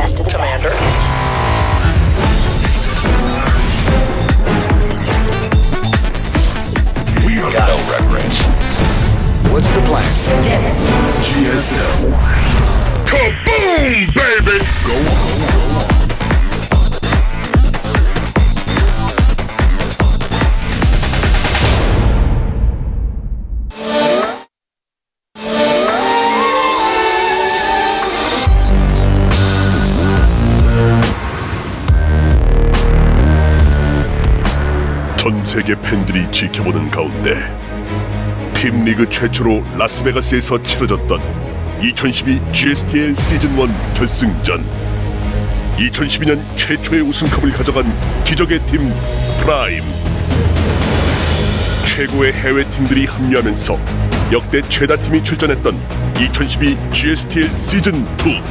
best of the Commander. best. We are no reference. What's the plan? GSL. Kaboom, baby! Go on. 전 세계 팬들이 지켜보는 가운데 팀리그 최초로 라스베가스에서 치러졌던 2012 GSTL 시즌1 결승전. 2012년 최초의 우승컵을 가져간 기적의 팀 프라임. 최고의 해외 팀들이 합류하면서 역대 최다 팀이 출전했던 2012 GSTL 시즌2.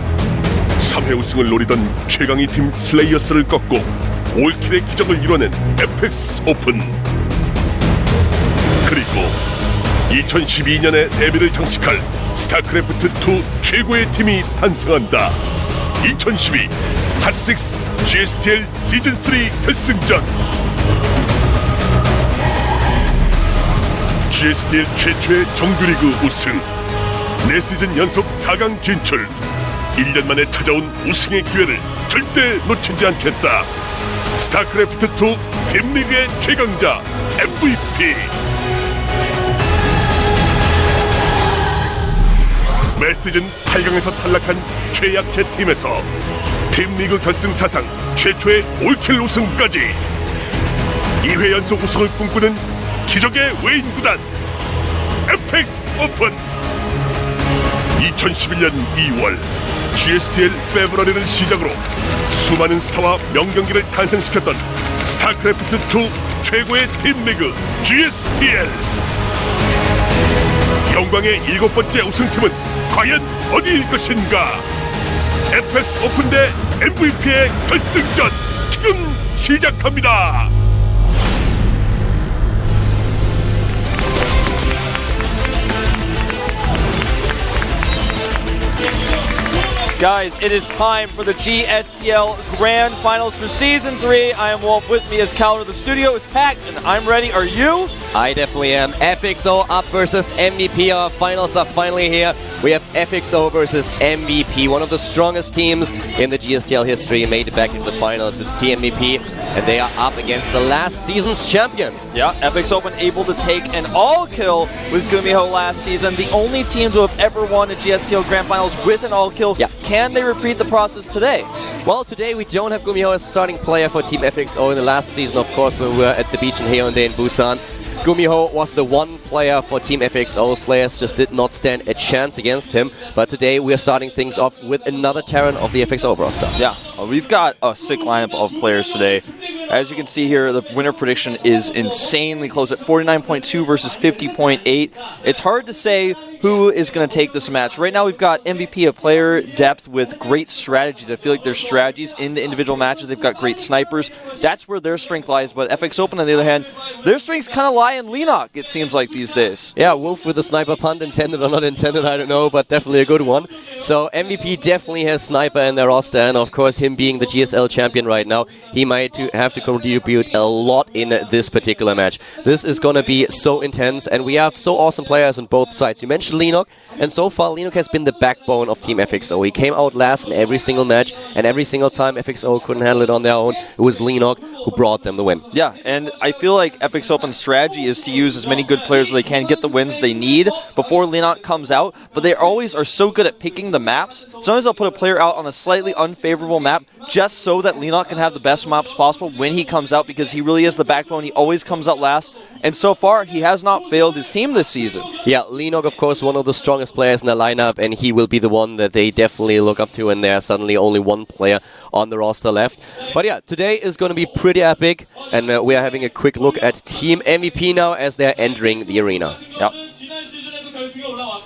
3회 우승을 노리던 최강의 팀 슬레이어스를 꺾고 올킬의 기적을 이뤄낸 FXOpen. 그리고 2012년에 데뷔를 장식할 스타크래프트2 최고의 팀이 탄생한다. 2012 핫6 GSTL 시즌3 결승전. GSTL 최초의 정규리그 우승, 4시즌 연속 4강 진출, 1년 만에 찾아온 우승의 기회를 절대 놓치지 않겠다. 스타크래프트2 팀리그의 최강자 MVP. 매 시즌 8강에서 탈락한 최약체 팀에서 팀리그 결승 사상 최초의 올킬 우승까지 2회 연속 우승을 꿈꾸는 기적의 외인 구단 FXOpen. 2011년 2월 GSTL 페브러리를 시작으로 수많은 스타와 명경기를 탄생시켰던 스타크래프트2 최고의 팀리그 GSTL. 영광의 7번째 우승팀은 과연 어디일 것인가? FX오픈 대 MVP의 결승전 지금 시작합니다. Guys, it is time for the GSTL Grand Finals for Season 3. I am Wolf. With me as Calder. The studio is packed, and I'm ready. Are you? I definitely am. FXO up versus MVP. Our finals are finally here. We have FXO versus MVP. One of the strongest teams in the GSTL history made it back into the finals. It's TMVP, and they are up against the last season's champion. Yeah, FXOpen able to take an all-kill with Gumiho last season. The only team to have ever won a GSTL Grand Finals with an all-kill. Yeah. Can they repeat the process today? Well, today we don't have Gumiho as starting player for Team FXO. In the last season, of course, when we were at the beach in Haeundae in Busan, Gumiho was the one player for Team FXO. Slayers just did not stand a chance against him. But today we are starting things off with another Terran of the FXO roster. Yeah, we've got a sick lineup of players today. As you can see here, the winner prediction is insanely close at 49.2 versus 50.8. It's hard to say who is going to take this match. Right now we've got MVP, a player depth with great strategies. I feel like their strategies in the individual matches, they've got great snipers. That's where their strength lies. But FXOpen, on the other hand, their strengths kind of lie in Leenock, it seems like these days. Yeah, Wolf with a sniper punt, intended or not intended, I don't know, but definitely a good one. So MVP definitely has sniper in their roster, and of course him being the GSL champion right now, he might have to contribute a lot in this particular match. This is going to be so intense, and we have so awesome players on both sides. You mentioned Leenock, and so far Leenock has been the backbone of Team FXO. He came out last in every single match, and every single time FXO couldn't handle it on their own, it was Leenock who brought them the win. Yeah, and I feel like FXOpen's strategy is to use as many good players as they can, get the wins they need before Leenock comes out, but they always are so good at picking the maps. Sometimes they'll put a player out on a slightly unfavorable map just so that Leenock can have the best maps possible when he comes out, because he really is the backbone. He always comes out last, and so far he has not failed his team this season. Yeah, Leenock, of course, one of the strongest players in the lineup, and he will be the one that they definitely look up to, and there's suddenly only one player on the roster left. But yeah, today is going to be pretty epic, and we are having a quick look at Team MVP now as they're entering the arena. Yep.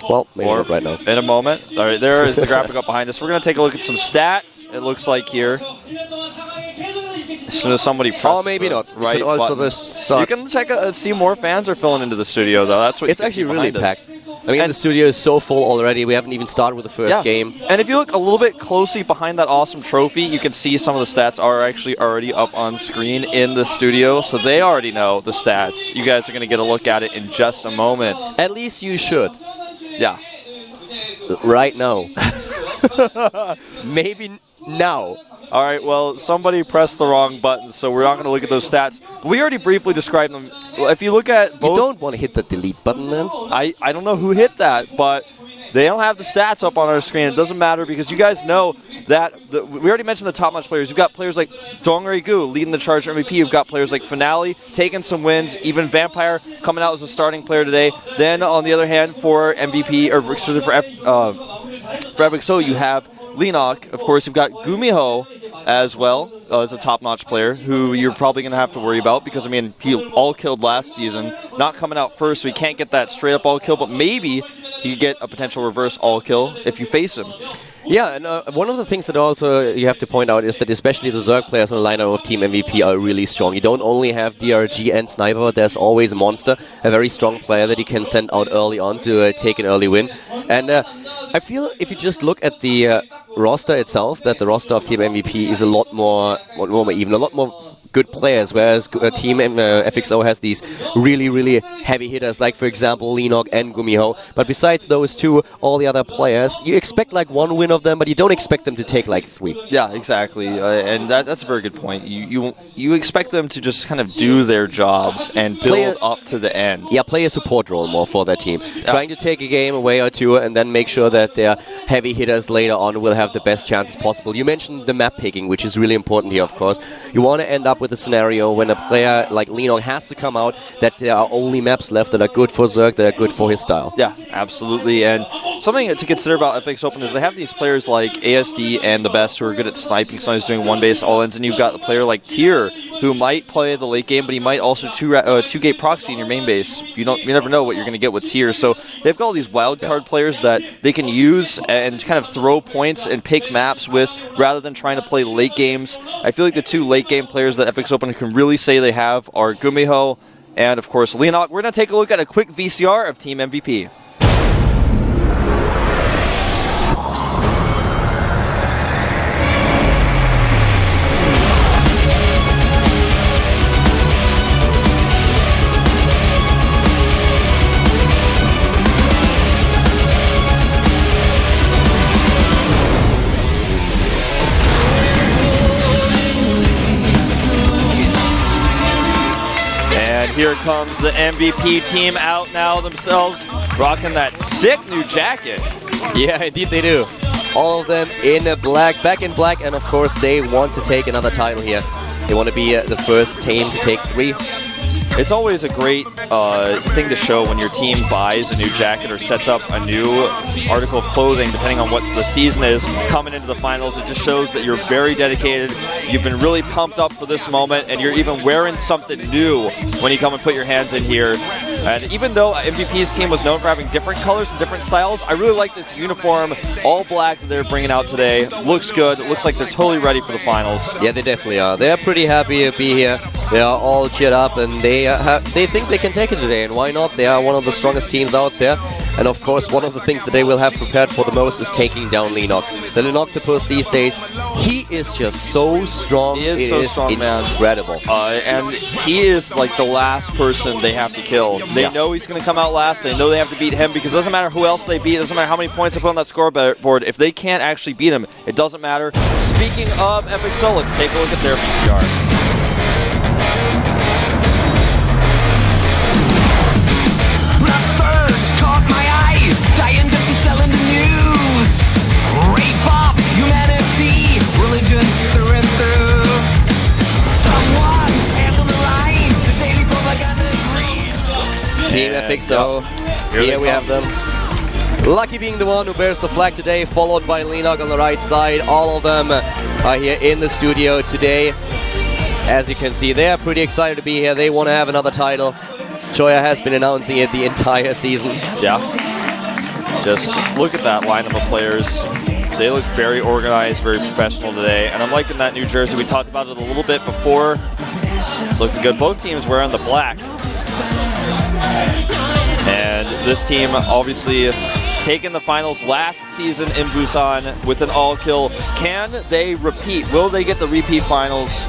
Well, maybe not right now. In a moment. All right, there is the graphic up behind us. We're going to take a look at some stats, it looks like here. So somebody pressed Oh, maybe not. Right also button. just You can check see more fans are filling into the studio, though. That's what it's actually really packed. I mean, the studio is so full already. We haven't even started with the first game. And if you look a little bit closely behind that awesome trophy, you can see some of the stats are actually already up on screen in the studio. So they already know the stats. You guys are going to get a look at it in just a moment. At least you should. Yeah. Right now. Maybe now. All right, well, somebody pressed the wrong button, so we're not going to look at those stats. We already briefly described them. If you look at both... You don't want to hit the delete button, man. I don't know who hit that, but they don't have the stats up on our screen. It doesn't matter because you guys know that... we already mentioned the top-notch players. You've got players like Dongri Gu leading the charge for MVP. You've got players like Finale taking some wins. Even Vampire coming out as a starting player today. Then, on the other hand, for MVP, or excuse me, for FXO, you have Linok. Of course, you've got Gumiho as well as a top-notch player who you're probably going to have to worry about because, I mean, he all-killed last season. Not coming out first, so he can't get that straight-up all-kill, but maybe he could get a potential reverse all-kill if you face him. Yeah, and one of the things that also you have to point out is that especially the Zerg players in the lineup of Team MVP are really strong. You don't only have DRG and Sniper, but there's always Monster, a very strong player that you can send out early on to take an early win. And I feel if you just look at the roster itself, that the roster of Team MVP is a lot more even, a lot more good players, whereas Team FXO has these really, really heavy hitters, like, for example, Linok and Gumiho. But besides those two, all the other players, you expect like one win of them, but you don't expect them to take like 3. Yeah, exactly. And that's a very good point. You expect them to just kind of do their jobs and build up to the end. Yeah, play a support role more for their team. Yeah. Trying to take a game away or two and then make sure that their heavy hitters later on will have the best chances possible. You mentioned the map picking, which is really important here, of course. You want to end up with a scenario when a player like Linok has to come out that there are only maps left that are good for Zerg, that are good for his style. Yeah, absolutely. And something to consider about FXOpen is they have these players like ASD and the best who are good at sniping. Sometimes doing one-base all-ins, and you've got a player like Tier who might play the late game, but he might also two-gate proxy in your main base. You never know what you're going to get with Tier. So they've got all these wild card players that they can use and kind of throw points and pick maps with rather than trying to play late games. I feel like the two late game players that FXOpen can really say they have are Gumiho and, of course, Linok. We're going to take a look at a quick VCR of Team MVP. Here comes the MVP team out now themselves, rocking that sick new jacket. Yeah, indeed they do. All of them in black, back in black, and of course they want to take another title here. They want to be the first team to take 3. It's always a great thing to show when your team buys a new jacket or sets up a new article of clothing, depending on what the season is, coming into the finals. It just shows that you're very dedicated. You've been really pumped up for this moment, and you're even wearing something new when you come and put your hands in here. And even though MVP's team was known for having different colors and different styles, I really like this uniform, all black, that they're bringing out today. Looks good. It looks like they're totally ready for the finals. Yeah, they definitely are. They're pretty happy to be here. They are all cheered up, and they think they can take it today, and why not? They are one of the strongest teams out there, and of course one of the things that they will have prepared for the most is taking down Linok. The Linoctopus these days, he is just so strong. He is so strong, man. Incredible. And he is like the last person they have to kill. They know he's going to come out last. They know they have to beat him because it doesn't matter who else they beat. It doesn't matter how many points they put on that scoreboard. If they can't actually beat him, it doesn't matter. Speaking of FXO, let's take a look at their VCR. Dying just to sell in the news. Rape off humanity, religion through and through. Someone's hands on the line. The daily propaganda is real. Team FXO. Here we have them. Lucky being the one who bears the flag today, followed by Linok on the right side. All of them are here in the studio today. As you can see, they are pretty excited to be here. They want to have another title. Joya has been announcing it the entire season. Yeah. Just look at that lineup of players. They look very organized, very professional today. And I'm liking that new jersey. We talked about it a little bit before. It's looking good. Both teams wearing the black. And this team obviously taking the finals last season in Busan with an all-kill. Can they repeat? Will they get the repeat finals?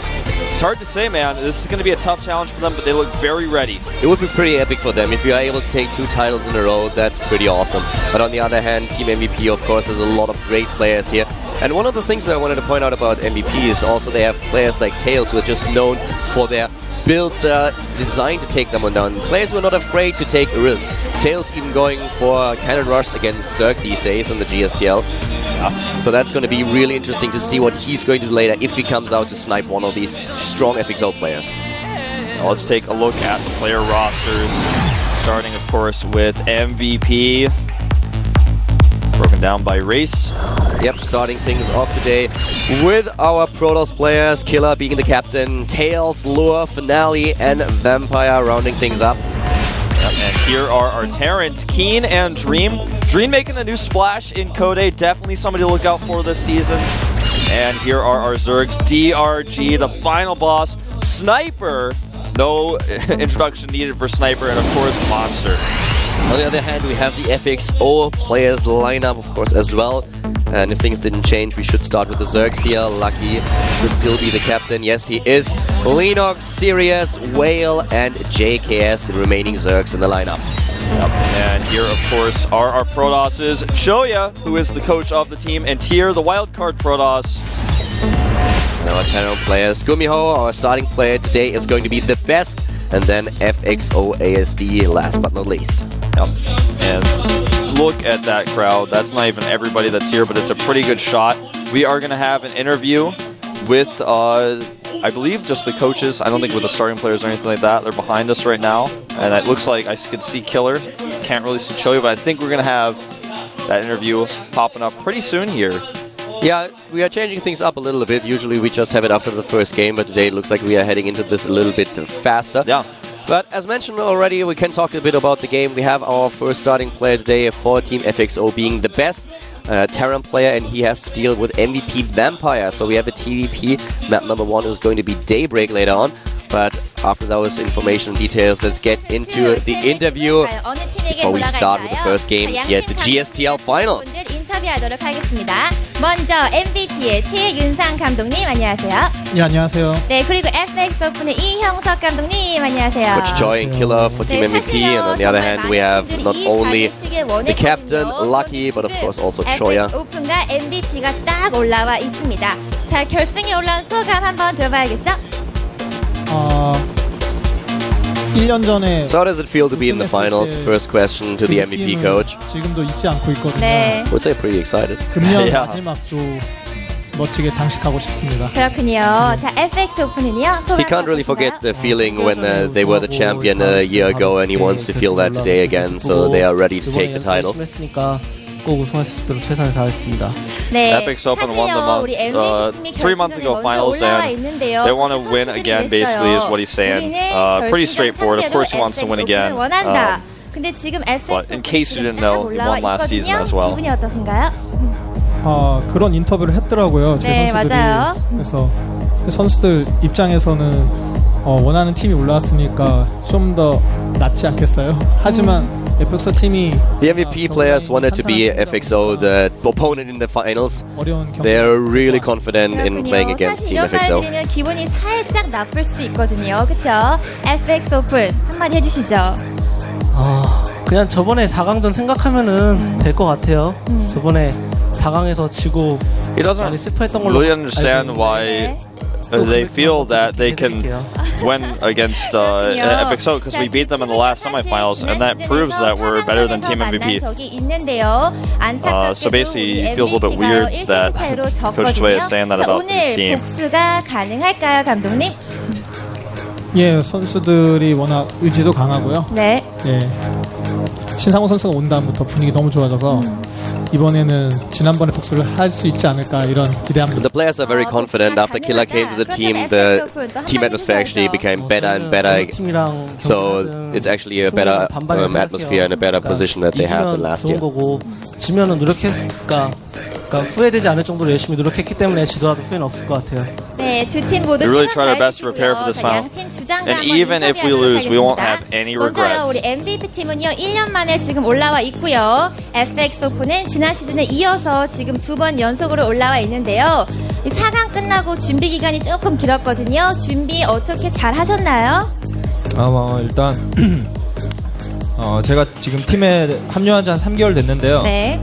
It's hard to say, man. This is going to be a tough challenge for them, but they look very ready. It would be pretty epic for them. If you are able to take 2 titles in a row, that's pretty awesome. But on the other hand, Team MVP, of course, has a lot of great players here. And one of the things that I wanted to point out about MVP is also they have players like Tails who are just known for their builds that are designed to take them on down. Players who are not afraid to take a risk. Tails even going for cannon rush against Zerg these days on the GSTL. So that's going to be really interesting to see what he's going to do later if he comes out to snipe one of these strong FXO players. Now let's take a look at the player rosters. Starting, of course, with MVP. Broken down by race. Yep, starting things off today with our Protoss players, Killer being the captain, Tails, Lure, Finale, and Vampire rounding things up. Yep, and here are our Terrans, Keen and Dream. Dream making a new splash in Code, definitely somebody to look out for this season. And here are our Zergs, DRG, the final boss, Sniper. No introduction needed for Sniper, and of course, Monster. On the other hand, we have the FXO players lineup, of course, as well. And if things didn't change, we should start with the Zergs here. Lucky should still be the captain. Yes, he is. Lennox, Sirius, Whale, and JKS, the remaining Zergs in the lineup. Yep. And here, of course, are our Protosses. Choya, who is the coach of the team, and Tier, the wildcard Protoss. And our channel players, Gumiho, our starting player today, is going to be the best. And then FXO ASD, last but not least. Yep. And look at that crowd. That's not even everybody that's here, but it's a pretty good shot. We are going to have an interview with, I believe, just the coaches. I don't think with the starting players or anything like that. They're behind us right now. And it looks like I could see Killer. Can't really see Choya, but I think we're going to have that interview popping up pretty soon here. Yeah, we are changing things up a little bit. Usually we just have it after the first game, but today it looks like we are heading into this a little bit faster. Yeah. But as mentioned already, we can talk a bit about the game. We have our first starting player today for Team FXO being the best Terran player, and he has to deal with MVP Vampire. So we have a TVP. Map number 1 is going to be Daybreak later on. But after those information details, let's get into the interview before we start with the first games here at the GSTL Finals. 인터뷰하도록 하겠습니다. 먼저 MVP의 최윤상 감독님 안녕하세요. 네, 안녕하세요. 네, 그리고 FXOpen의 이형석 감독님 안녕하세요. Coach Choi and Killer for Team MVP, and on the other hand we have not only the captain Lucky, but of course also Choya. FXOpen과 MVP가 딱 올라와 있습니다. 자, 결승에 올라온 소감 한번 들어봐야겠죠? 1년 전에 So how does it feel to be in the finals? First question to the MVP coach. 지금도 잊지 않고 있거든요. 네. I would say pretty excited. 금년 Yeah. 마지막도 멋지게 장식하고 싶습니다. 그렇군요. 자, FXOpen은요. He can't really forget the feeling when they were the champion a year ago, and he wants to feel that today again, so they are ready to take the title. 꼭 우승할 수 있도록 최선을 다하겠습니다. 네, FXOpen won the 3 months ago finals, and they want to win again, basically, is what he's saying. Pretty straightforward. Of course, he wants to win again. 근데 지금 But in case you didn't know, he won last season as well. 기분이 어떠신가요? 그런 인터뷰를 했더라고요. 제 네, 선수들이. 맞아요. 그래서 선수들 입장에서는 원하는 팀이 올라왔으니까 좀 더 낫지 않겠어요? 하지만 FXO 팀이 The MVP players wanted to be FXO, the opponent in the finals. They are really confident in playing against Team FXO. 사실 이런 말 들으면 기분이 살짝 나쁠 수 있거든요. 그렇죠? FXOpen 한마디 해주시죠. 그냥 저번에 4강전 생각하면은 될 것 같아요. 저번에 4강에서 지고 He 많이 doesn't 슬퍼했던 걸로 really understand 알고 why they feel that they can win against FXO because we beat them in the last semifinals, and that proves that we're better than Team MVP. So basically, he feels a little bit weird that Coach Choi is saying that about his team. 복수가 가능할까요, 감독님? 예, 선수들이 워낙 의지도 강하고요. 네. 예, 신상호 선수가 온 다음부터 분위기 너무 좋아져서 이번에는 지난번에 복수를 할 수 있지 않을까 이런 기대합니다. The players are very confident. After Killer came to the team atmosphere actually became better and better. So it's actually a better atmosphere and a better position that they have than last year. 지면은 노력했으니까 그러니까 후회되지 않을 정도로 열심히 노력했기 때문에 지더라도 후회는 없을 것 같아요. 네, 두 팀 모두 We really 최선 tried our best to prepare for this final. 양팀 주장과 And 한번 even if we 인터뷰하도록 lose, we won't 하겠습니다. have any 먼저요, 우리 regrets. MVP 팀은요 1년 만에 지금 올라와 있고요. FXOpen은 지난 시즌에 이어서 지금 2번 연속으로 올라와 있는데요. 4강 끝나고 준비 기간이 조금 길었거든요. 준비 어떻게 잘 하셨나요? 일단 제가 지금 팀에 합류한 지 한 3개월 됐는데요. 네.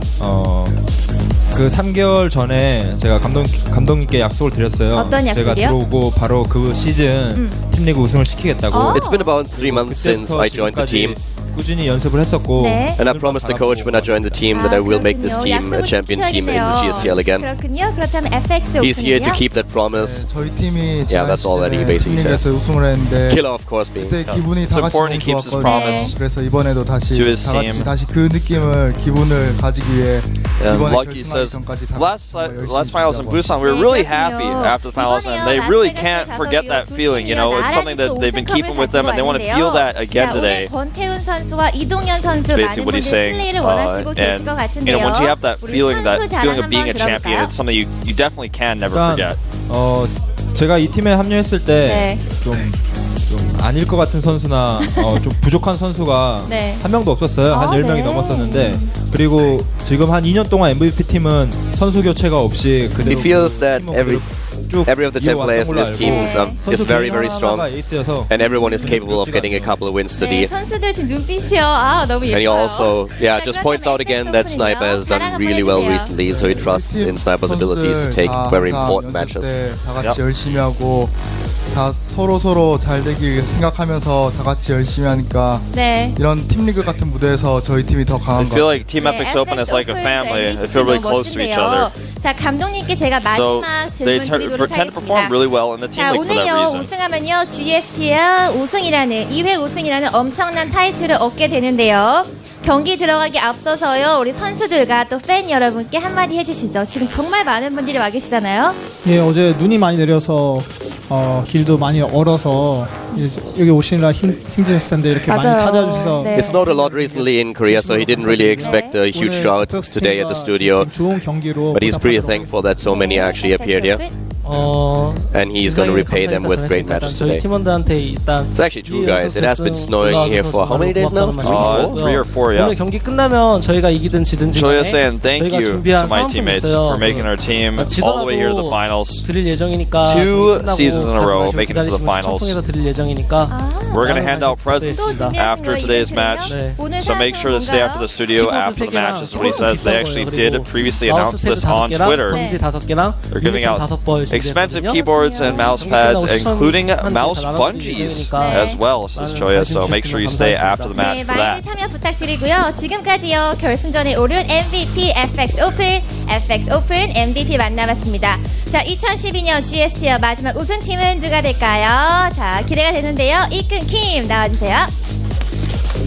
그 3개월 전에 제가 감독님께 약속을 드렸어요. 어떤 약속이요? 제가 들어오고 바로 그 시즌 팀리그 우승을 시키겠다고. It's been about 3 months since I joined the team. 꾸준히 연습을 했었고. 네. And I promised the coach when I joined the team that I will make this team a champion team in the GSTL again. 그렇군요. 그렇다면 FXOpen은요? He's here to keep that promise. 저희 팀이 Yeah, that's all that he basically says. 팀리그에서 우승을 했는데 Killer, of course, being. 그때 기분이 It's 다 같이 important he 너무 keeps his 좋았거든요. promise 그래서 이번에도 다시 to his 다 같이 team. 다시 그 느낌을 기분을 가지기 위해 And 이번에 Lucky 결승하기 says, 전까지 다 last 열심히 finals in 준비하고 Busan, we were really happy after the finals, and they really can't forget that feeling. You know, it's something that they've been keeping with them, and they want to feel that again today. 권태훈 선수와 이동현 선수 Basically 많은 what he's 분들이 saying, 플레이를 원하시고 계실 것 and 같은데요. once you have that 우리 feeling, that 선수 feeling 자랑 of being a 한번 champion, 들어볼까요? it's something you definitely can never forget. 제가 이 팀에 합류했을 때 좀 아닐 것 같은 선수나 좀 부족한 선수가 네. 한 명도 없었어요. 한 10명이 네. 넘었었는데 그리고 지금 한 2년 동안 MVP 팀은 선수 교체가 없이 그대로 He feels that 팀워크를 쭉 every of the 10 이어왔던 players in 걸로 this 알고 team is 선수 very, 개인 very strong. 하나하나가 에이스여서 And everyone is capable of getting a couple of wins 네, today. 선수들 지금 눈빛이요. 아, 너무 예뻐요. And he also, yeah, 자, just points out again that Sniper has done 자랑 한번 really well 해주세요. recently, so he trusts in Sniper's abilities to take very important matches. 다 같이 열심히 하고 다 서로 잘 되길 생각하면서 다 같이 열심히 하니까 네. 이런 팀리그 같은 무대에서 저희 팀이 더 I 강한 것 feel 같아요. like Team FXOpen is like a family. They feel really close to each other. 자, 감독님께 제가 So 마지막 they 질문 드리도록 tend to perform 하겠습니다. really well in the team 자, league for that 오늘요 reason. 우승하면요 GSTL 우승이라는 2회 우승이라는 엄청난 타이틀을 얻게 되는데요. 경기 들어가기 앞서서요 우리 선수들과 또 팬 여러분께 한마디 해주시죠. 지금 정말 많은 분들이 와 계시잖아요. 예, 어제 눈이 많이 내려서 길도 많이 얼어서 여기 오시느라 힘드셨을 텐데 이렇게 많이 맞아요. 찾아주셔서 네. It snowed a lot recently in Korea, so he didn't really expect a huge crowd today at the studio. 좋은 경기로 But he's pretty thankful that so many actually appeared here. And he's going to repay them with great matches 저희 today. 팀원들한테 일단 It's actually true, guys. It has been snowing here for how many days now? 3 or 4, yeah. 오늘 경기 끝나면 저희가 이기든 지든지 Choya 간에 saying thank 저희가 you to 준비한 my 상품이 teammates 있어요. for making our team all the way here to the finals. 드릴 예정이니까 2 끝나고 seasons in a row 가지 마시고 making it to the 기다리시면 finals. 청풍에서 드릴 예정이니까 We're going to hand out presents 또 준비하신 after 거 today's 이벤트는요? match. 네. 오늘 So make sure to stay after the studio after the match is what he says. They actually did previously announce this on Twitter. 검지 5개랑 They're giving out 5벌 expensive keyboards and mouse pads, including mouse bungees as well, says Choya. So make sure you stay after the match 네, for 많은 that. 참여 부탁드리고요. 지금까지요 결승전에 오른 MVP FXOpen MVP 만나봤습니다. 자, 2012년 GSTL 마지막 우승팀은 누가 될까요? 자, 기대가 되는데요. 이끈 킴 나와주세요.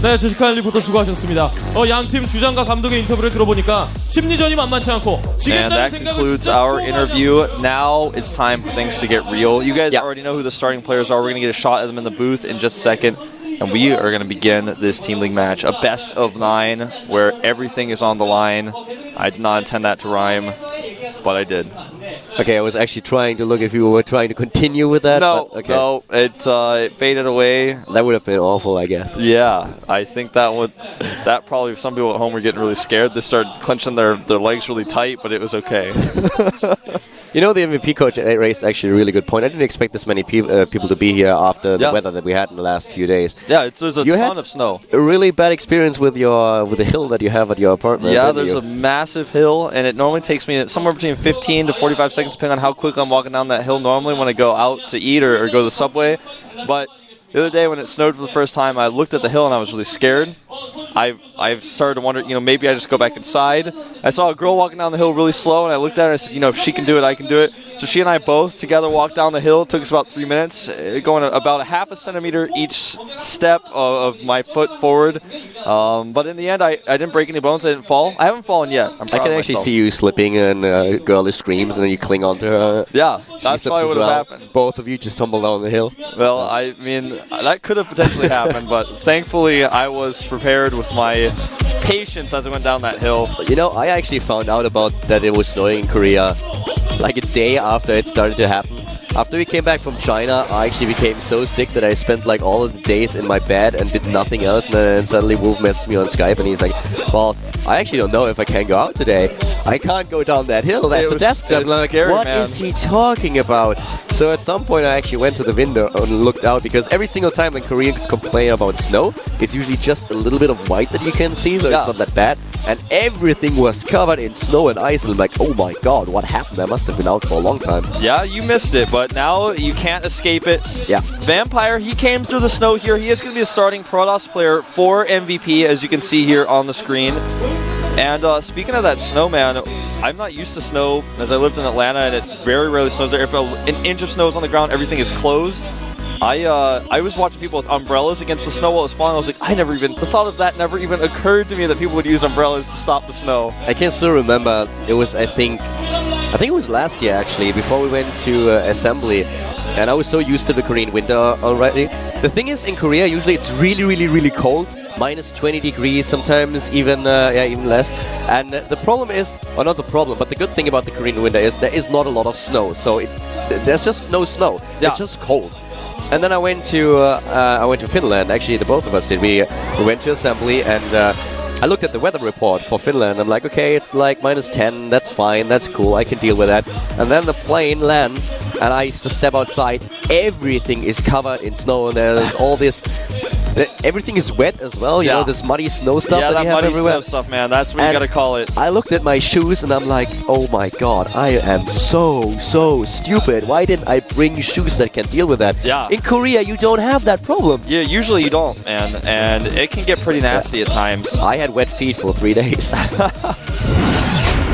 네, 주식한 리포터 수고하셨습니다. 양팀 주장과 감독의 인터뷰를 들어보니까 심리전이 만만치 않고 And 지겠다는 that 생각을 concludes 진짜 our 추억하게 interview. Now it's time for things to get real. You guys already know who the starting players are. We're going to get a shot at them in the booth in just a second. And we are going to begin this Team League match, a best of 9, where everything is on the line. I did not intend that to rhyme, but I did. Okay, I was actually trying to look if you were trying to continue with that. No, but okay. no, it faded away. That would have been awful, I guess. Yeah, I think that probably some people at home were getting really scared. They started clenching their legs really tight, but it was okay. You know, the MVP coach raised actually a really good point. I didn't expect this many people to be here after the weather that we had in the last few days. Yeah, there's a You ton had of snow. A really bad experience with the hill that you have at your apartment. Yeah, didn't there's you? a massive hill, and it normally takes me somewhere between 15 to 45 seconds, depending on how quick I'm walking down that hill normally when I go out to eat or go to the subway. But the other day when it snowed for the first time, I looked at the hill and I was really scared. I've started to wonder, maybe I just go back inside. I saw a girl walking down the hill really slow, and I looked at her and I said, if she can do it, I can do it. So she and I both together walked down the hill. It took us about 3 minutes, going about a half a centimeter each step of my foot forward. But in the end, I didn't break any bones. I didn't fall. I haven't fallen yet. I'm proud I can of actually myself. see you slipping, and a girl screams, and then you cling onto her. Yeah, She that's slips probably as what well. happened. Both of you just tumble down the hill. Well, I mean, that could have potentially happened, but thankfully I was prepared with my patience as I went down that hill. You know, I actually found out about that it was snowing in Korea like a day after it started to happen. After we came back from China, I actually became so sick that I spent like all of the days in my bed and did nothing else. And then suddenly Wolf messaged me on Skype and he's like, well, I actually don't know if I can go out today. I can't go down that hill. That's a death trap. I'm like, scary, what man. is he talking about? So at some point I actually went to the window and looked out, because every single time when Koreans complain about snow, it's usually just a little bit of white that you can see, so it's not that bad. And everything was covered in snow and ice, and I'm like, oh my god, what happened? I must have been out for a long time. Yeah, you missed it, but now you can't escape it. Yeah. Vampire, he came through the snow here. He is going to be the starting Protoss player for MVP, as you can see here on the screen. And speaking of that snow, man, I'm not used to snow, as I lived in Atlanta, and it very rarely snows there. If an inch of snow is on the ground, everything is closed. I was watching people with umbrellas against the snow while it was falling. I was like, the thought of that never even occurred to me, that people would use umbrellas to stop the snow. I can still remember, it was, I think it was last year actually, before we went to assembly, and I was so used to the Korean winter already. The thing is, in Korea, usually it's really, really, really cold, minus 20 degrees, sometimes even less. And the problem is, or not the problem, but the good thing about the Korean winter is there is not a lot of snow, so there's just no snow. Yeah. It's just cold. And then I went to Finland. Actually, the both of us did. We went to assembly, and I looked at the weather report for Finland. I'm like, okay, it's like minus 10. That's fine. That's cool. I can deal with that. And then the plane lands, and I just step outside. Everything is covered in snow, and there's all this. Everything is wet as well. You know, this muddy snow stuff that you have muddy everywhere. snow stuff, man. That's what you gotta call it. I looked at my shoes and I'm like, oh my god, I am so stupid. Why didn't I bring shoes that can deal with that? Yeah. In Korea, you don't have that problem. Yeah, usually you don't, man. And it can get pretty nasty at times. I had wet feet for 3 days.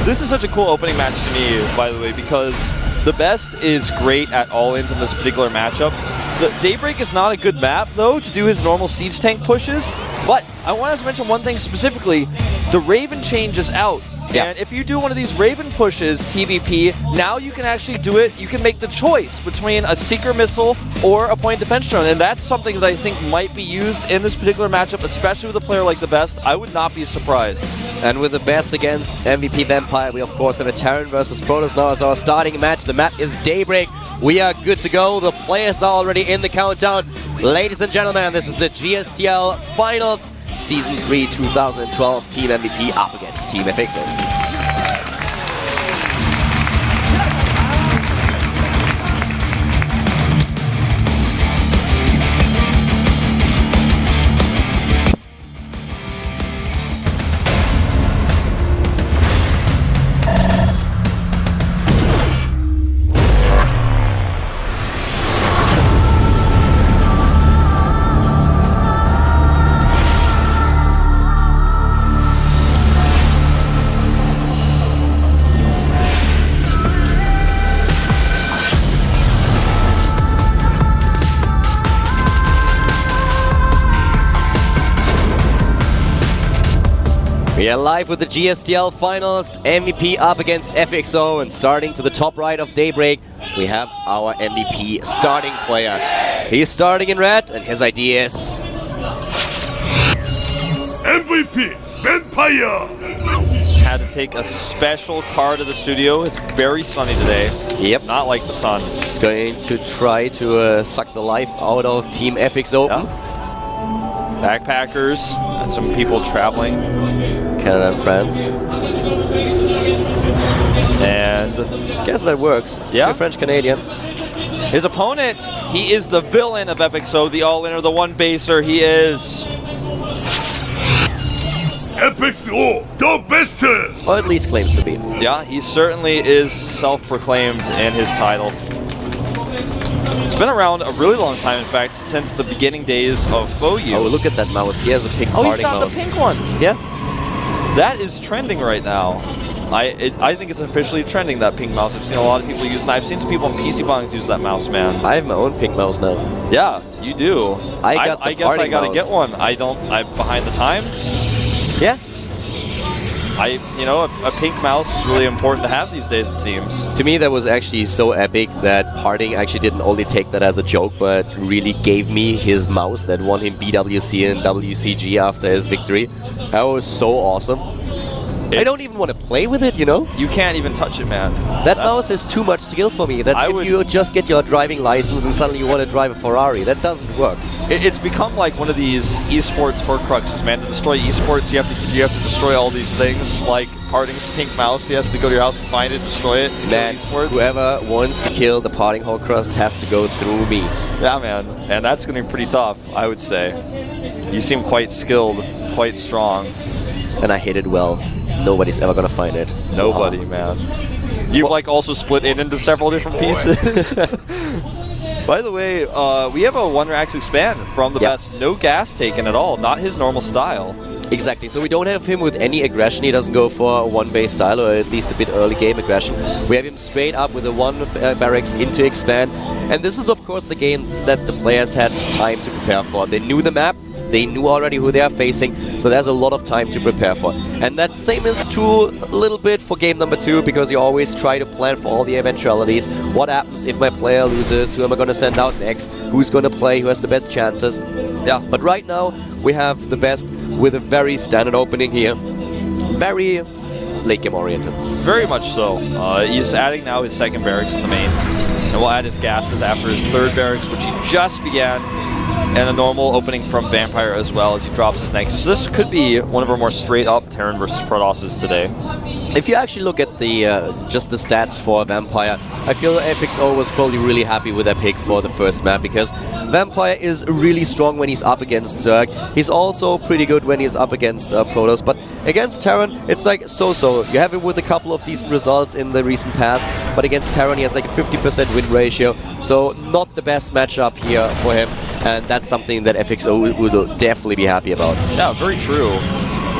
This is such a cool opening match to me, by the way, because the best is great at all-ins in this particular matchup. The Daybreak is not a good map, though, to do his normal siege tank pushes, but I want to mention one thing specifically. The Raven changes out. Yeah. And if you do one of these Raven pushes, TVP, now you can actually do it. You can make the choice between a Seeker Missile or a Point Defense Drone, and that's something that I think might be used in this particular matchup, especially with a player like the Best. I would not be surprised. And with the Best against MVP Vampire, we of course have a Terran versus Protoss now as our starting match. The map is Daybreak. We are good to go. The players are already in the countdown. Ladies and gentlemen, this is the GSTL Finals. Season 3 2012 Team MVP up against Team FXOpen. We are live with the GSTL Finals, MVP up against FXO, and starting to the top right of Daybreak, we have our MVP starting player. He's starting in red, and his ID is... MVP Vampire! Had to take a special car to the studio. It's very sunny today. Yep. Not like the sun. He's going to try to suck the life out of Team FXOpen. Yeah. Backpackers, and some people traveling. Canada and France. And guess that works. Yeah. You're French-Canadian. His opponent, he is the villain of FXO, the all-inner, the one-baser. He is... FXO, the best! Or at least claims to be. Yeah, he certainly is self-proclaimed in his title. It's been around a really long time, in fact, since the beginning days of FOU. Oh, look at that mouse. He has a pink Oh, he's parting got mouse. the pink one. Yeah. That is trending right now. I think it's officially trending, that pink mouse. I've seen a lot of people using that. I've seen some people on PC Bongs use that mouse, man. I have my own pink mouse now. Yeah, you do. I guess I gotta get one. I don't. I'm behind the times. Yeah. A pink mouse is really important to have these days, it seems. To me, that was actually so epic that Harding actually didn't only take that as a joke, but really gave me his mouse that won him BWC and WCG after his victory. That was so awesome. I don't even want to play with it, you know? You can't even touch it, man. That mouse is too much skill for me. That's if you just get your driving license and suddenly you want to drive a Ferrari. That doesn't work. It's become like one of these esports horcruxes, man. To destroy esports, you have to destroy all these things. Like Harding's pink mouse, he has to go to your house and find it, destroy it. Man, whoever wants to kill the Parting Horcrux has to go through me. Yeah, man. And that's going to be pretty tough, I would say. You seem quite skilled, quite strong. And I hit it well. Nobody's ever gonna find it. Nobody, man. You've also split it into several different pieces. By the way, we have a one Rax expand from the best. No gas taken at all. Not his normal style. Exactly. So we don't have him with any aggression. He doesn't go for a one-base style, or at least a bit early game aggression. We have him straight up with a one barracks into expand. And this is, of course, the game that the players had time to prepare for. They knew the map. They knew already who they are facing, so there's a lot of time to prepare for. And that same is true a little bit for game number 2, because you always try to plan for all the eventualities. What happens if my player loses? Who am I going to send out next? Who's going to play? Who has the best chances? Yeah, but right now we have the best with a very standard opening here. Very late game oriented. Very much so. He's adding now his second barracks in the main. And we'll add his gases after his third barracks, which he just began. And a normal opening from Vampire as well as he drops his Nexus. So this could be one of our more straight-up Terran versus Protosses today. If you actually look at the just the stats for Vampire, I feel FXO was probably really happy with their pick for the first map, because Vampire is really strong when he's up against Zerg. He's also pretty good when he's up against Protoss, but against Terran, it's like so-so. You have him with a couple of decent results in the recent past, but against Terran he has like a 50% win ratio, so not the best matchup here for him. And that's something that FXO would definitely be happy about. Yeah, very true.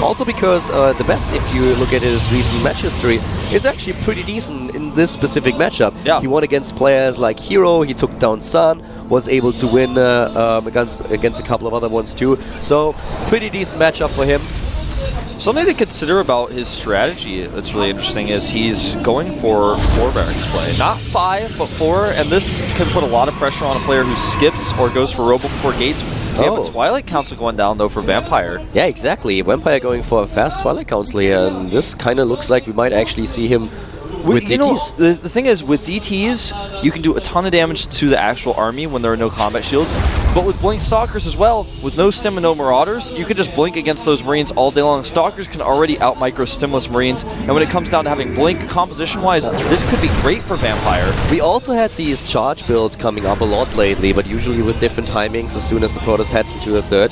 Also because the best, if you look at his recent match history, is actually pretty decent in this specific matchup. Yeah. He won against players like Hero, he took down Sun, was able to win against a couple of other ones too. So, pretty decent matchup for him. Something to consider about his strategy that's really interesting is he's going for 4 barracks play. Not 5, but 4, and this can put a lot of pressure on a player who skips or goes for Robo before gates. We have a Twilight Council going down, though, for Vampire. Yeah, exactly. Vampire going for a fast Twilight Council here, and this kind of looks like we might actually see him with DTs. The thing is, with DTs, you can do a ton of damage to the actual army when there are no combat shields. But with Blink Stalkers as well, with no stim and no Marauders, you can just blink against those Marines all day long. Stalkers can already out-micro stimless Marines, and when it comes down to having Blink, composition-wise, this could be great for Vampire. We also had these charge builds coming up a lot lately, but usually with different timings as soon as the Protoss heads into the third.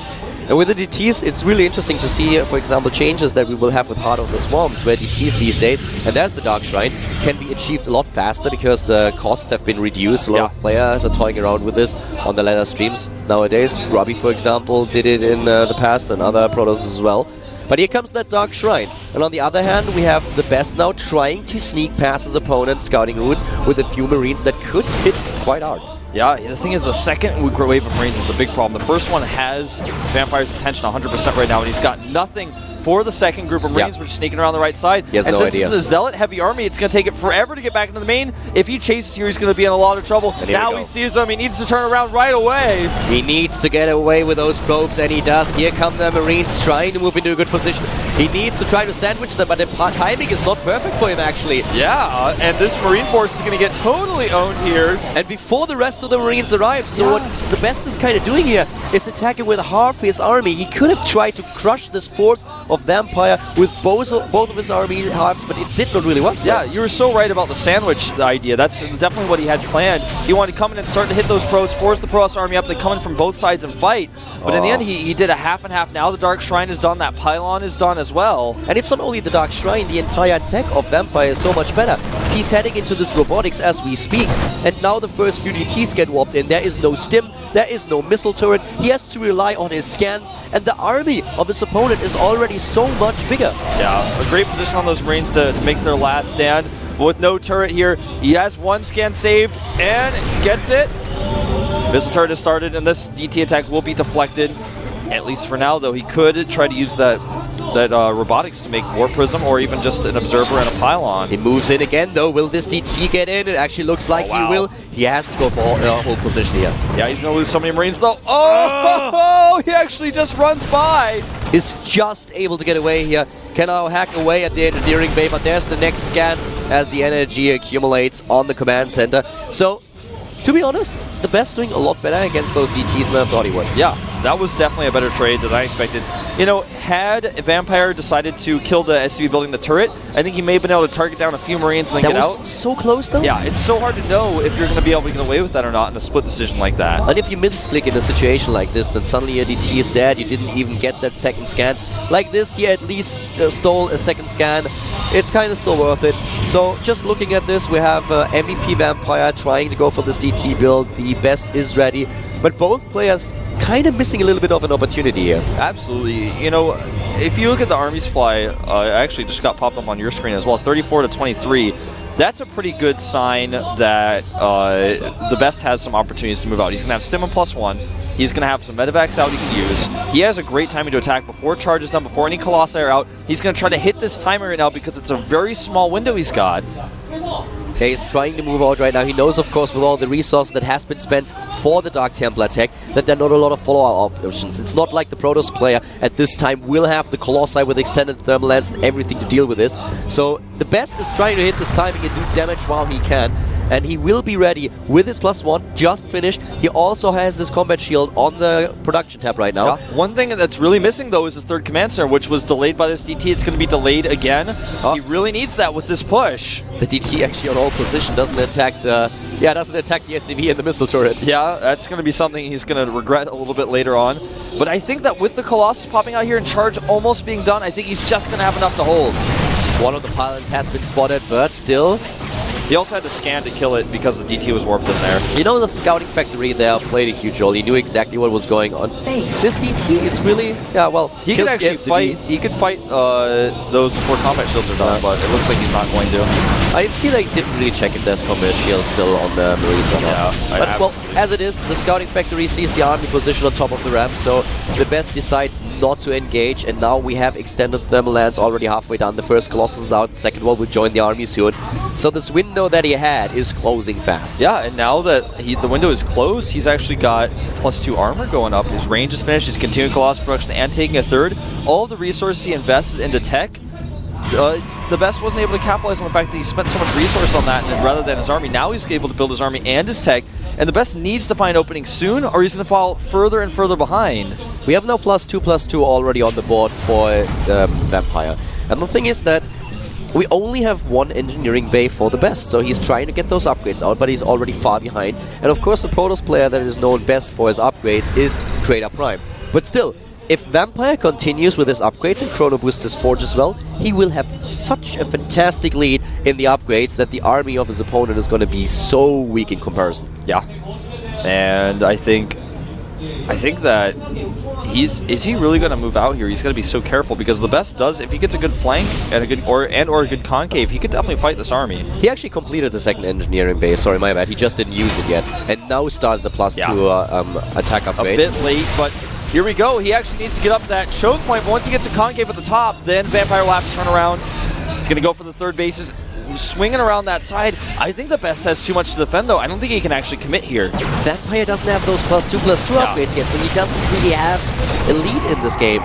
And with the DTs, it's really interesting to see, for example, changes that we will have with Heart of the Swarms, where DTs these days, and there's the Dark Shrine, can be achieved a lot faster because the costs have been reduced. A lot of players are toying around with this on the latter streams nowadays. Robbie, for example, did it in the past, and other Protoss as well. But here comes that Dark Shrine. And on the other hand, we have the best now trying to sneak past his opponent's scouting routes with a few Marines that could hit quite hard. Yeah, the thing is, the second wave of Marines is the big problem. The first one has Vampire's attention 100% right now, and he's got nothing for the second group of Marines, which are sneaking around the right side. He has and no since idea. this is a Zealot-heavy army, it's going to take it forever to get back into the main. If he chases here, he's going to be in a lot of trouble. Now he sees him. He needs to turn around right away. He needs to get away with those probes, and he does. Here come the Marines trying to move into a good position. He needs to try to sandwich them, but the timing is not perfect for him, actually. Yeah, and this Marine force is going to get totally owned here. And before the rest of the Marines arrive, so what the best is kind of doing here is attacking with half his army. He could have tried to crush this force of Vampire with both of his army halves, but it did not really work. Yeah, you were so right about the sandwich idea. That's definitely what he had planned. He wanted to come in and start to hit those pros, force the Protoss army up. They come in from both sides and fight. But in the end, he did a half and half. Now the Dark Shrine is done. That Pylon is done as well. And it's not only the Dark Shrine, the entire tech of Vampire is so much better. He's heading into this robotics as we speak. And now the first few DTs get warped in. There is no stim, there is no missile turret. He has to rely on his scans. And the army of his opponent is already so much bigger. Yeah, a great position on those Marines to make their last stand. But with no turret here, he has one scan saved and gets it. Missile turret has started, and this DT attack will be deflected. At least for now, though, he could try to use that robotics to make War Prism or even just an Observer and a Pylon. He moves in again though. Will this DT get in? It actually looks like he will. He has to go for whole position here. Yeah, he's going to lose so many Marines though. Oh, he actually just runs by. Is just able to get away here. Can now hack away at the engineering bay, but there's the next scan as the energy accumulates on the command center. So, to be honest, the best doing a lot better against those DTs than I thought he would. Yeah, that was definitely a better trade than I expected. You know, had Vampire decided to kill the SCV building the turret, I think he may have been able to target down a few Marines and then get out. That was so close though. Yeah, it's so hard to know if you're going to be able to get away with that or not in a split decision like that. And if you misclick in a situation like this, then suddenly your DT is dead, you didn't even get that second scan. Like this, he at least stole a second scan. It's kind of still worth it. So, just looking at this, we have MVP Vampire trying to go for this DT build. The best is ready, but both players kind of missing a little bit of an opportunity here. Absolutely. You know, if you look at the army supply, actually just got popped up on your screen as well, 34 to 23. That's a pretty good sign that the best has some opportunities to move out. He's going to have Stim and +1. He's going to have some medevacs out he can use. He has a great timing to attack before charge is done, before any Colossi are out. He's going to try to hit this timer right now because it's a very small window he's got. Okay, he's trying to move out right now. He knows, of course, with all the resources that has been spent for the Dark Templar tech, that there are not a lot of follow-up options. It's not like the Protoss player at this time will have the Colossi with extended thermal lens and everything to deal with this. So the best is trying to hit this timing and do damage while he can. And he will be ready with his +1, just finished. He also has this combat shield on the production tab right now. Yeah. One thing that's really missing, though, is his third command center, which was delayed by this DT. It's going to be delayed again. He really needs that with this push. The DT actually on all position doesn't attack the SCV and the missile turret. Yeah, that's going to be something he's going to regret a little bit later on. But I think that with the Colossus popping out here and charge almost being done, I think he's just going to have enough to hold. One of the pylons has been spotted, but still. He also had to scan to kill it because the DT was warped in there. You know, the scouting factory there played a huge role. He knew exactly what was going on. This DT is really, he could actually fight. He could fight those before combat shields are done, but it looks like he's not going to. I feel like he didn't really check if there's combat shield still on the Marines or not. Yeah, but well, as it is, the scouting factory sees the army position on top of the ramp, so the best decides not to engage, and now we have extended thermal lance already halfway down. The first Colossus is out, the second one will join the army soon. So this window that he had is closing fast. Yeah, and now that the window is closed, he's actually got +2 armor going up. His range is finished, he's continuing Colossus production and taking a third. All of the resources he invested into tech, the best wasn't able to capitalize on the fact that he spent so much resource on that and rather than his army. Now he's able to build his army and his tech, and the best needs to find openings soon or he's going to fall further and further behind. We have now +2/+2 already on the board for Vampire. And the thing is that we only have one engineering bay for the best, so he's trying to get those upgrades out, but he's already far behind. And of course the Protoss player that is known best for his upgrades is Crater Prime. But still, if Vampire continues with his upgrades and Chrono boosts his Forge as well, he will have such a fantastic lead in the upgrades that the army of his opponent is going to be so weak in comparison. Yeah, and I think that is he really going to move out here? He's going to be so careful because the best does, if he gets a good flank and a good or a good concave, he could definitely fight this army. He actually completed the second engineering base. Sorry, my bad. He just didn't use it yet, and now started the +2 attack upgrade. A bit late, but here we go. He actually needs to get up that choke point. But once he gets a concave at the top, then Vampire will have to turn around. He's going to go for the third bases. Swinging around that side. I think the best has too much to defend, though. I don't think he can actually commit here. Vampire doesn't have those +2/+2 upgrades yet, so he doesn't really have a lead in this game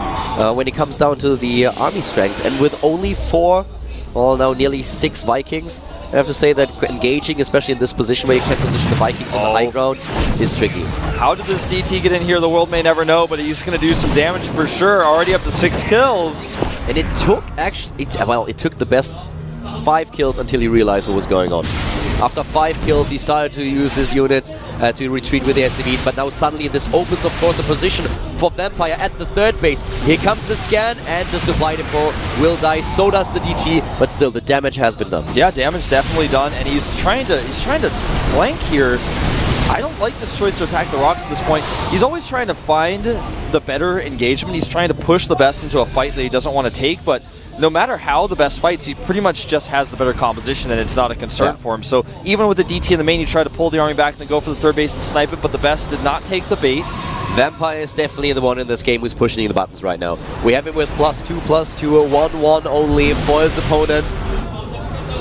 when it comes down to the army strength. And with only 4, well, now nearly 6 Vikings, I have to say that engaging, especially in this position where you can position the Vikings on the high ground, is tricky. How did this DT get in here? The world may never know, but he's going to do some damage for sure. Already up to 6 kills. And it took, actually, it took the best 5 kills until he realized what was going on. After 5 kills, he started to use his units to retreat with the SCVs, but now suddenly this opens, of course, a position for Vampire at the third base. Here comes the scan, and the supply depot will die. So does the DT, but still, the damage has been done. Yeah, damage definitely done, and he's trying to flank here. I don't like this choice to attack the rocks at this point. He's always trying to find the better engagement. He's trying to push the best into a fight that he doesn't want to take, but no matter how the best fights, he pretty much just has the better composition, and it's not a concern for him. So even with the DT in the main, you try to pull the army back and then go for the third base and snipe it, but the best did not take the bait. Vampire is definitely the one in this game who's pushing the buttons right now. We have him with +2/+2, a 1/1 only for his opponent.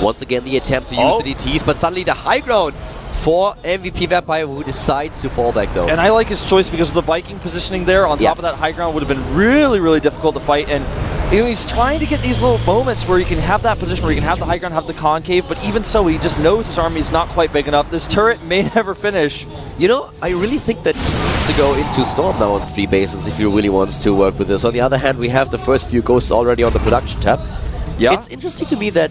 Once again, the attempt to use the DTs, but suddenly the high ground for MVP Vampire, who decides to fall back though. And I like his choice because of the Viking positioning there on top of that high ground would have been really, really difficult to fight. And you know, he's trying to get these little moments where you can have that position where you can have the high ground, have the concave, but even so, he just knows his army is not quite big enough. This turret may never finish. You know, I really think that he needs to go into Storm now on 3 bases if he really wants to work with this. On the other hand, we have the first few ghosts already on the production tab. Yeah. It's interesting to me that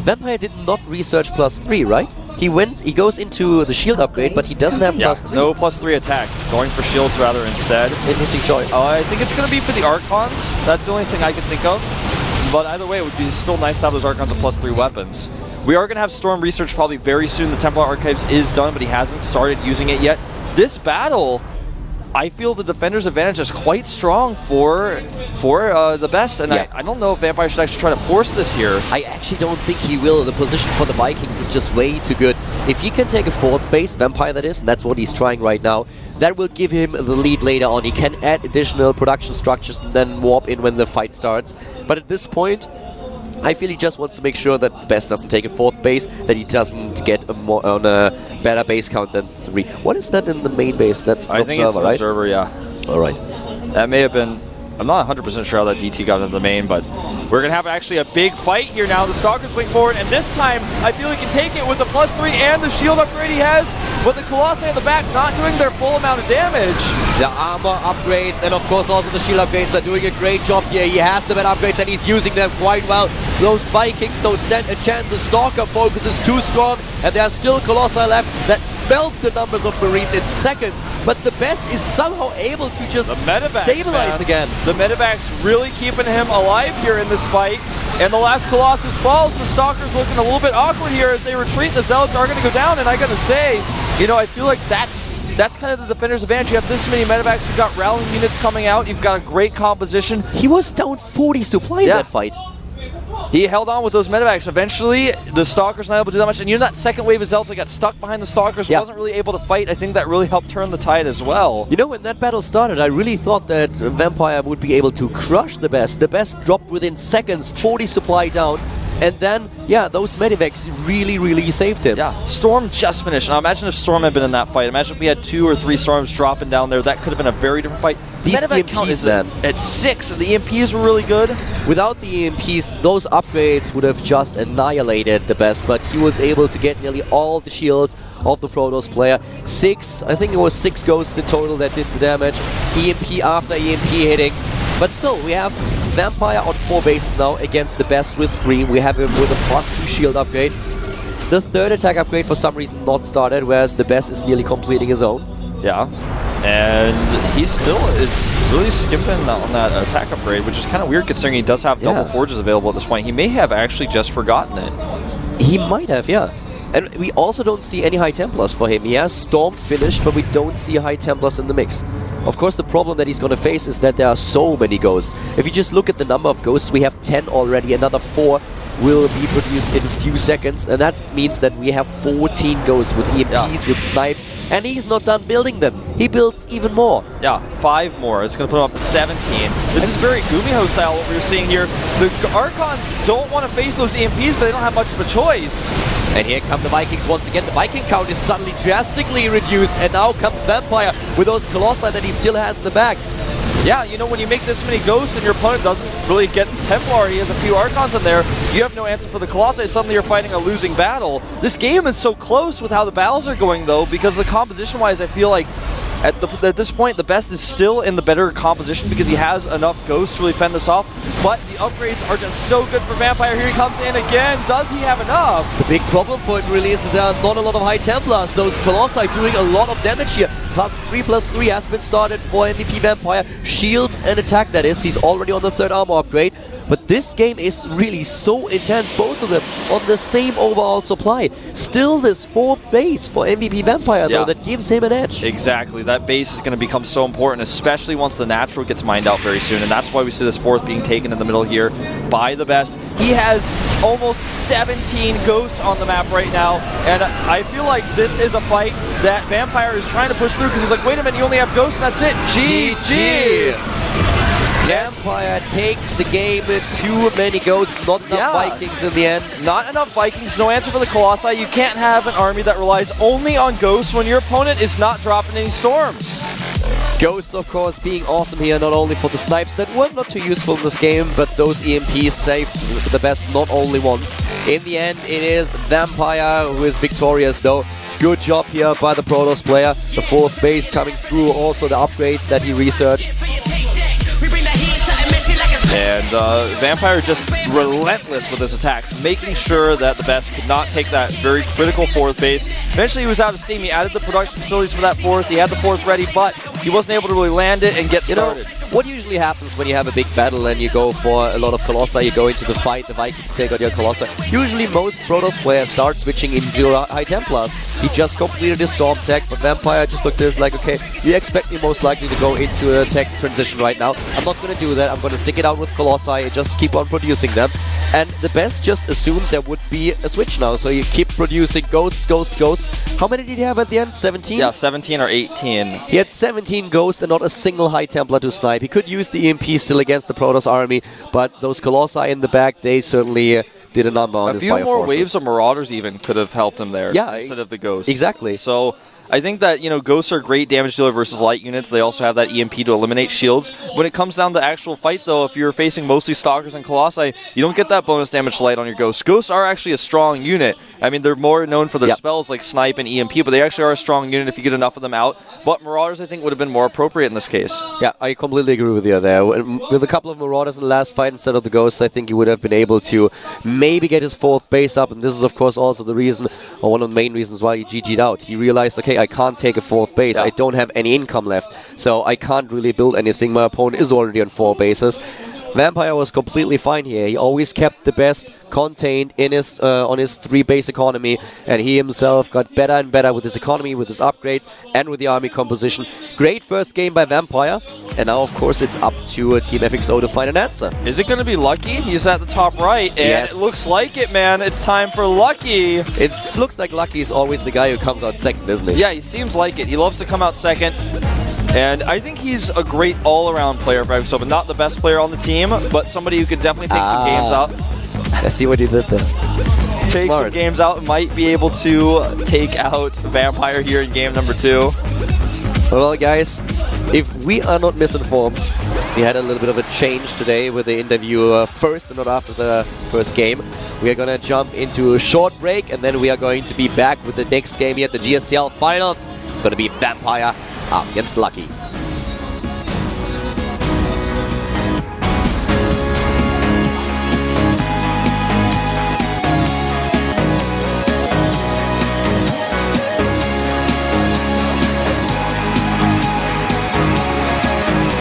Vampire did not research +3, right? He goes into the shield upgrade, but he doesn't have +3. No +3 attack. Going for shields rather instead. Interesting choice. I think it's going to be for the Archons. That's the only thing I can think of. But either way, it would be still nice to have those Archons with +3 weapons. We are going to have Storm research probably very soon. The Templar Archives is done, but he hasn't started using it yet. This battle, I feel the Defender's advantage is quite strong for the best, and I don't know if Vampire should actually try to force this here. I actually don't think he will. The position for the Vikings is just way too good. If he can take a 4th base, Vampire that is, and that's what he's trying right now, that will give him the lead later on. He can add additional production structures and then warp in when the fight starts. But at this point, I feel he just wants to make sure that the best doesn't take a 4th base, that he doesn't get on a better base count than 3. What is that in the main base? That's an I observer, think it's an right? observer, yeah. Alright. That may have been... I'm not 100% sure how that DT got into the main, but we're going to have actually a big fight here now. The Stalker's wing forward, and this time I feel he can take it with the +3 and the shield upgrade he has, but the Colossi at the back not doing their full amount of damage. The armor upgrades and of course also the shield upgrades are doing a great job here. He has the better upgrades and he's using them quite well. Those Vikings don't stand a chance. The Stalker focus is too strong and there are still Colossi left that melt the numbers of Marines in seconds. But the best is somehow able to just stabilize again. The Medevac's really keeping him alive here in this fight. And the last Colossus falls. The Stalker's looking a little bit awkward here as they retreat. The Zealots are going to go down. And I got to say, you know, I feel like that's kind of the Defender's advantage. You have this many Medevacs. You've got rallying units coming out. You've got a great composition. He was down 40 supply in that fight. He held on with those Medevacs. Eventually, the Stalker's not able to do that much. And you know that second wave of Zealots that got stuck behind the Stalkers wasn't really able to fight. I think that really helped turn the tide as well. You know, when that battle started, I really thought that Vampire would be able to crush the best. The best dropped within seconds, 40 supply down. And then, yeah, those Medivacs really saved him. Yeah, Storm just finished. Now imagine if Storm had been in that fight. Imagine if we had 2 or 3 Storms dropping down there. That could have been a very different fight. These Medevac count is EMPs, at 6. The EMPs were really good. Without the EMPs, those upgrades would have just annihilated the best, but he was able to get nearly all the shields of the Protoss player. I think it was 6 ghosts in total that did the damage. EMP after EMP hitting. But still, we have Vampire on 4 bases now against the best with 3. We have him with a +2 shield upgrade. The 3rd attack upgrade for some reason not started, whereas the best is nearly completing his own. Yeah, and he still is really skimping on that attack upgrade, which is kind of weird considering he does have double forges available at this point. He may have actually just forgotten it. He might have, yeah. And we also don't see any High Templars for him. He has Storm finished, but we don't see High Templars in the mix. Of course, the problem that he's going to face is that there are so many ghosts. If you just look at the number of ghosts, we have 10 already. Another 4 will be produced in a few seconds. And that means that we have 14 ghosts with EMPs, with snipes. And he's not done building them. He builds even more. Yeah, 5 more. It's going to put him up to 17. This is very Gumiho style, what we're seeing here. The Archons don't want to face those EMPs, but they don't have much of a choice. And here come the Vikings once again. The Viking count is suddenly drastically reduced. And now comes Vampire with those Colossi that he still has in the back. Yeah, you know, when you make this many ghosts and your opponent doesn't really get his Templar, he has a few Archons in there, you have no answer for the Colossi, suddenly you're fighting a losing battle. This game is so close with how the battles are going, though, because the composition-wise, I feel like at this point, the best is still in the better composition because he has enough ghosts to really fend this off, but the upgrades are just so good for Vampire. Here he comes in again. Does he have enough? The big problem for him really is that there are not a lot of High Templars. Those Colossi doing a lot of damage here. +3/+3 has been started for MVP Vampire. Shields and attack, that is. He's already on the 3rd armor upgrade. But this game is really so intense, both of them on the same overall supply. Still this 4th base for MVP Vampire, though, that gives him an edge. Exactly. that base is going to become so important, especially once the natural gets mined out very soon, and that's why we see this fourth being taken in the middle here by the best. He has almost 17 ghosts on the map right now, and I feel like this is a fight that Vampire is trying to push through because he's like, wait a minute, you only have ghosts and that's it. GG! Vampire takes the game, too many ghosts, not enough Vikings in the end. Not enough Vikings, no answer for the Colossi. You can't have an army that relies only on ghosts when your opponent is not dropping any storms. Ghosts, of course, being awesome here, not only for the snipes that were not too useful in this game, but those EMPs saved the best, not only once. In the end, it is Vampire who is victorious, though. Good job here by the Protoss player. The fourth base coming through, also the upgrades that he researched. And Vampire just relentless with his attacks, making sure that the best could not take that very critical fourth base. Eventually he was out of steam. He added the production facilities for that fourth. He had the fourth ready, but he wasn't able to really land it and get started. What usually happens when you have a big battle and you go for a lot of Colossi, you go into the fight, the Vikings take out your Colossi. Usually most Protoss players start switching into High Templars. He just completed his Storm tech, but Vampire just looked at this like, okay, you expect me most likely to go into a tech transition right now. I'm not going to do that. I'm going to stick it out with Colossi and just keep on producing them. And the best just assumed there would be a switch now, so you keep producing ghosts. How many did he have at the end? 17? Yeah, 17 or 18. He had 17 ghosts and not a single High Templar to snipe. He could use the EMP still against the Protoss army, but those Colossi in the back, they certainly did a number on his Bioforces. A few more Forces. waves of Marauders even could have helped him there instead of the Ghosts. Exactly. So I think that, Ghosts are great damage dealer versus light units. They also have that EMP to eliminate shields. When it comes down to actual fight, though, if you're facing mostly Stalkers and Colossi, you don't get that bonus damage to light on your Ghosts. Ghosts are actually a strong unit. I mean, they're more known for their spells like Snipe and EMP, but they actually are a strong unit if you get enough of them out. But Marauders, I think, would have been more appropriate in this case. Yeah, I completely agree with you there. With a couple of Marauders in the last fight instead of the Ghosts, I think he would have been able to maybe get his fourth base up, and this is, of course, also the reason, or one of the main reasons why he GG'd out. He realized, okay, I can't take a fourth base. I don't have any income left, so I can't really build anything. My opponent is already on 4 bases. Vampire was completely fine here. He always kept the best contained in his on his 3-base economy, and he himself got better and better with his economy, with his upgrades, and with the army composition. Great first game by Vampire, and now of course it's up to Team FXO to find an answer. Is it going to be Lucky? He's at the top right, and it looks like it, man. It's time for Lucky. It looks like Lucky is always the guy who comes out second, isn't he? Yeah, he seems like it. He loves to come out second. And I think he's a great all-around player for FXOpen. Not the best player on the team, but somebody who could definitely take some games out. I see what you did there. Take some games out, might be able to take out Vampire here in game number 2. Well, guys, if we are not misinformed, we had a little bit of a change today with the interview first and not after the first game. We are going to jump into a short break, and then we are going to be back with the next game here at the GSTL Finals. It's going to be Vampire against Lucky.